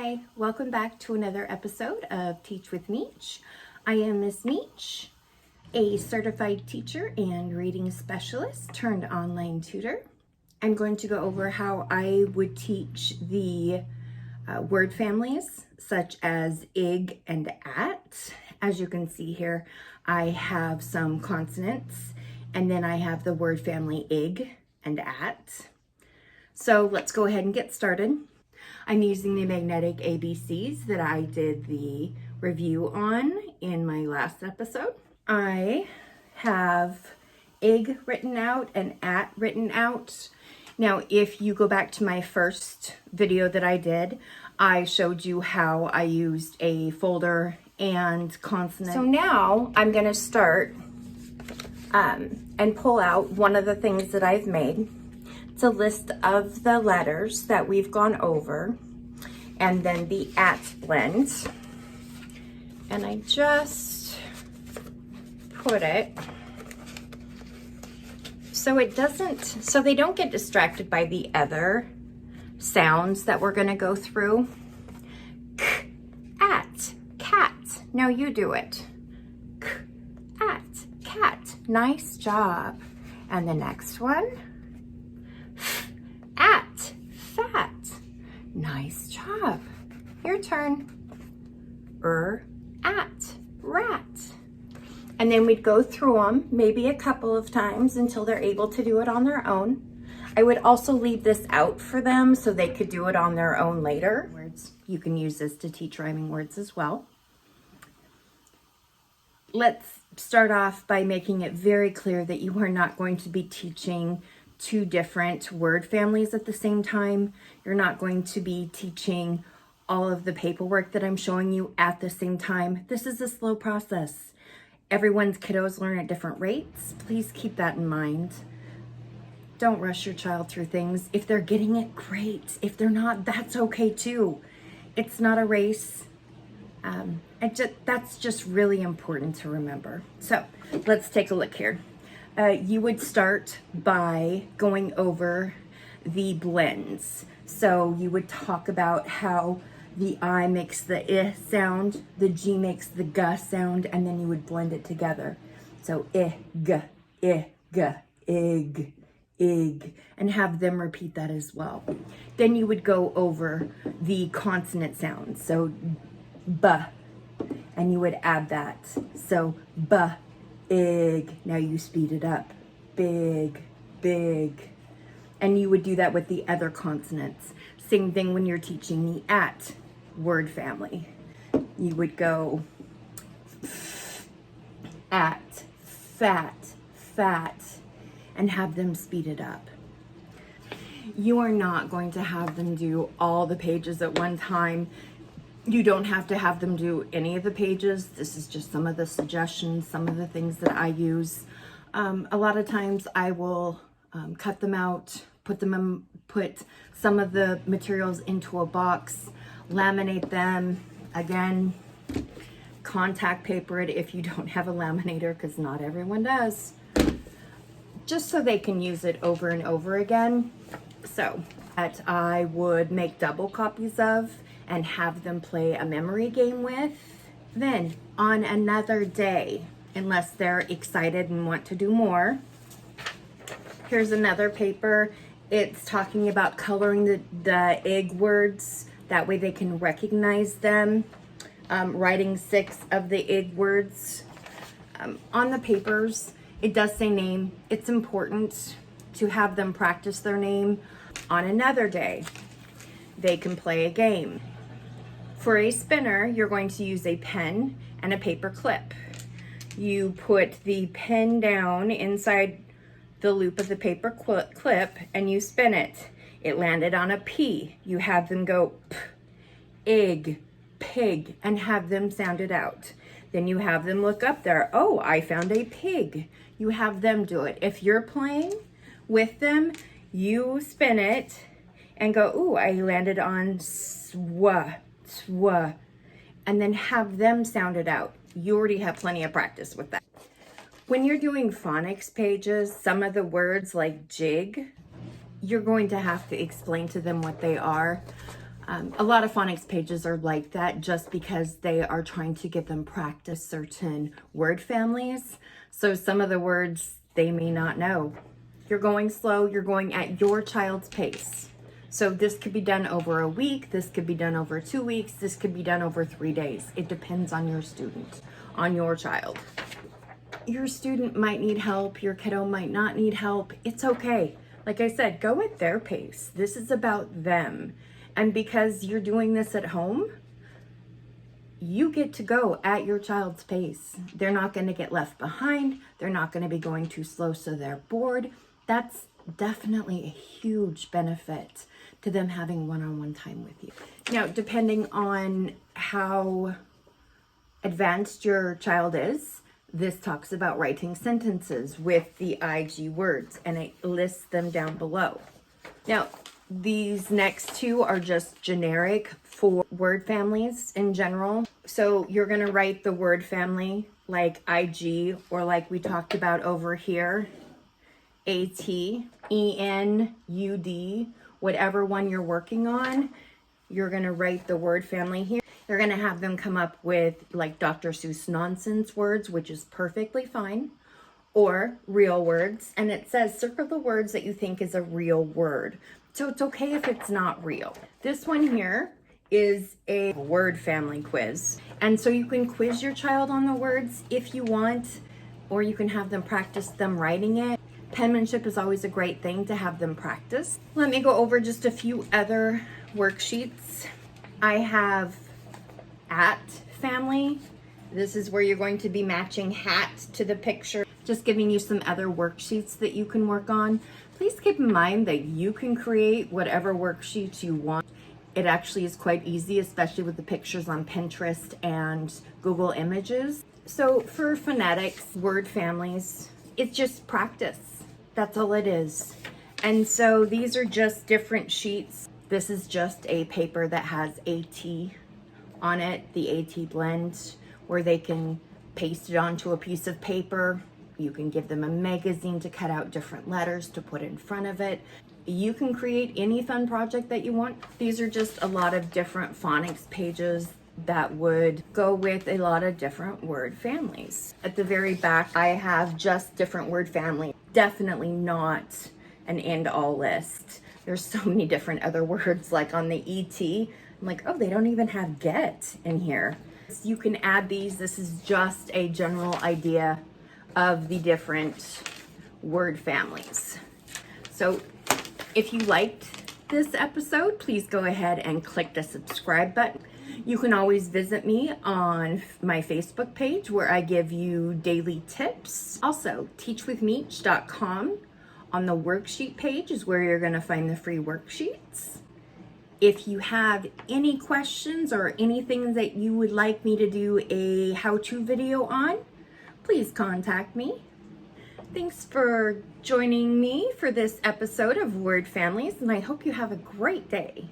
Hi, welcome back to another episode of Teach with Meech. I am Miss Meech, a certified teacher and reading specialist turned online tutor. I'm going to go over how I would teach the word families such as ig and at. As you can see here, I have some consonants and then I have the word family ig and at. So let's go ahead and get started. I'm using the magnetic ABCs that I did the review on in my last episode. I have ig written out and at written out. Now, if you go back to my first video that I did, I showed you how I used a folder and consonant. So now I'm going to start and pull out one of the things that I've made. It's a list of the letters that we've gone over and then the at blend. And I just put it so it doesn't, so they don't get distracted by the other sounds that we're gonna go through. K, at, cat. Now you do it. K, at, cat. Nice job. And the next one. At, fat. Nice job. Your turn. At, rat. And then we'd go through them maybe a couple of times until they're able to do it on their own. I would also leave this out for them so they could do it on their own later. You can use this to teach rhyming words as well. Let's start off by making it very clear that you are not going to be teaching two different word families at the same time. You're not going to be teaching all of the paperwork that I'm showing you at the same time. This is a slow process. Everyone's kiddos learn at different rates. Please keep that in mind. Don't rush your child through things. If they're getting it, great. If they're not, that's okay too. It's not a race. That's just really important to remember. So let's take a look here. You would start by going over the blends. So you would talk about how the I makes the I sound, the G makes the G sound, and then you would blend it together. So ig, ig, and have them repeat that as well. Then you would go over the consonant sounds. So B, and you would add that. So B, ig. Now you speed it up. Big, big. And you would do that with the other consonants. Same thing when you're teaching the at word family. You would go at, fat, and have them speed it up. You are not going to have them do all the pages at one time. You don't have to have them do any of the pages. This is just some of the suggestions, some of the things that I use. A lot of times I will cut them out, put some of the materials into a box, laminate them. Again, contact paper it if you don't have a laminator, because not everyone does. Just so they can use it over and over again. So that I would make double copies of and have them play a memory game with. Then on another day, unless they're excited and want to do more, here's another paper. It's talking about coloring the ig words. That way they can recognize them. Writing 6 of the ig words. On the papers, it does say name. It's important to have them practice their name. On another day, they can play a game. For a spinner, you're going to use a pen and a paper clip. You put the pen down inside the loop of the paper clip and you spin it. It landed on a P. You have them go p, ig, pig, and have them sound it out. Then you have them look up there. Oh, I found a pig. You have them do it. If you're playing with them, you spin it and go, ooh, I landed on swa, and then have them sound it out. You already have plenty of practice with that. When you're doing phonics pages, some of the words like jig, you're going to have to explain to them what they are. A lot of phonics pages are like that just because they are trying to get them practice certain word families. So some of the words they may not know. You're going slow, you're going at your child's pace. So this could be done over a week, this could be done over 2 weeks, this could be done over 3 days. It depends on your student, on your child. Your student might need help, your kiddo might not need help. It's okay. Like I said, go at their pace. This is about them. And because you're doing this at home, you get to go at your child's pace. They're not going to get left behind. They're not going to be going too slow so they're bored. That's definitely a huge benefit to them having one-on-one time with you. Now, depending on how advanced your child is, this talks about writing sentences with the IG words, and it lists them down below. Now, these next two are just generic for word families in general. So you're going to write the word family like IG, or like we talked about over here, AT, EN, UD, whatever one you're working on, you're going to write the word family here. You're going to have them come up with like Dr. Seuss nonsense words, which is perfectly fine, or real words. And it says circle the words that you think is a real word. So it's okay if it's not real. This one here is a word family quiz. And so you can quiz your child on the words if you want, or you can have them practice them writing it. Penmanship is always a great thing to have them practice. Let me go over just a few other worksheets. I have at family. This is where you're going to be matching hat to the picture. Just giving you some other worksheets that you can work on. Please keep in mind that you can create whatever worksheets you want. It actually is quite easy, especially with the pictures on Pinterest and Google Images. So for phonetics, word families, it's just practice. That's all it is. And so these are just different sheets. This is just a paper that has AT on it, the AT blend, where they can paste it onto a piece of paper. You can give them a magazine to cut out different letters to put in front of it. You can create any fun project that you want. These are just a lot of different phonics pages that would go with a lot of different word families. At the very back, I have just different word families. Definitely not an end-all list. There's so many different other words, like on the ET. I'm like, oh, they don't even have get in here. You can add these. This is just a general idea of the different word families. So if you liked this episode, please go ahead and click the subscribe button. You can always visit me on my Facebook page where I give you daily tips. Also, teachwithmeech.com on the worksheet page is where you're going to find the free worksheets. If you have any questions or anything that you would like me to do a how-to video on, please contact me. Thanks for joining me for this episode of Word Families, and I hope you have a great day.